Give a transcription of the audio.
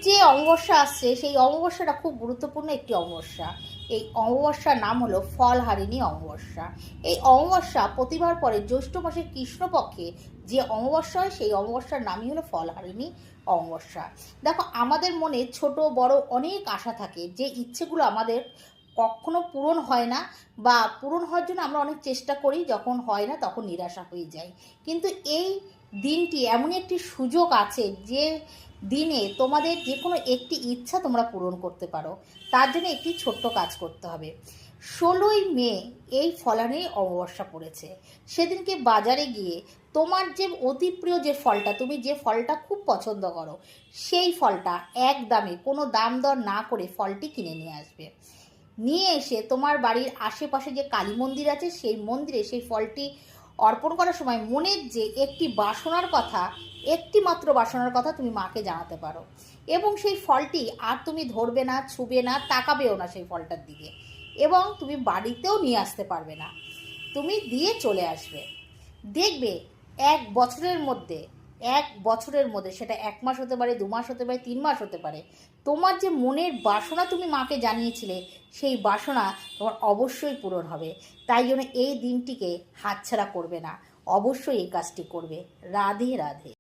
যে অমাবস্যা আসছে সেই অমাবস্যাটা খুব গুরুত্বপূর্ণ একটি অমাবস্যা। এই অমাবস্যার নাম হলো ফলহারিণী অমাবস্যা। এই অমাবস্যা প্রতিবার পরে জ্যৈষ্ঠ মাসের কৃষ্ণপক্ষে যে অমাবস্যা হয় সেই অমাবস্যার নামই হলো ফলহারিণী অমাবস্যা। দেখো, আমাদের মনে ছোট বড় অনেক আশা থাকে, যে ইচ্ছেগুলো আমাদের কখনো পূরণ হয় না, বা পূরণ হওয়ার জন্য আমরা অনেক চেষ্টা করি, যখন হয় না তখন নিরাশা হয়ে যায়। কিন্তু এই দিনটি এমনই একটি সুযোগ আছে যে দিনে তোমাদের যে কোনো একটি ইচ্ছা তোমরা পূরণ করতে পারো। তার জন্য একটি ছোট্ট কাজ করতে হবে। 16ই মে এই ফলানি অমাবস্যা পড়েছে। সেদিনকে বাজারে গিয়ে তোমার যে অতি প্রিয় যে ফলটা, তুমি যে ফলটা খুব পছন্দ করো, সেই ফলটা এক দামে, কোনো দাম দর না করে ফলটি কিনে নিয়ে আসবে। নিয়ে এসে তোমার বাড়ির আশেপাশে যে কালী মন্দির আছে সেই মন্দিরে সেই ফলটি অর্পণ করার সময় মনের যে একটি বাসনার কথা, একটি মাত্র বাসনার কথা তুমি মাকে জানাতে পারো, এবং সেই ফলটি আর তুমি ধরবে না, ছুবে না, তাকাবেও না সেই ফলটার দিকে, এবং তুমি বাড়িতেও নিয়ে আসতে পারবে না, তুমি দিয়ে চলে আসবে। দেখবে এক বছরের মধ্যে সেটা 1 মাস হতে পারে, 2 মাস হতে পারে, 3 মাস হতে পারে, তোমার যে মনের বাসনা তুমি মাকে জানিয়েছিলে সেই বাসনা তোমার অবশ্যই পূরণ হবে। তাই জন্য এই দিনটিকে হাতছাড়া করবে না, অবশ্যই এই কাজটি করবে। রাধে রাধে।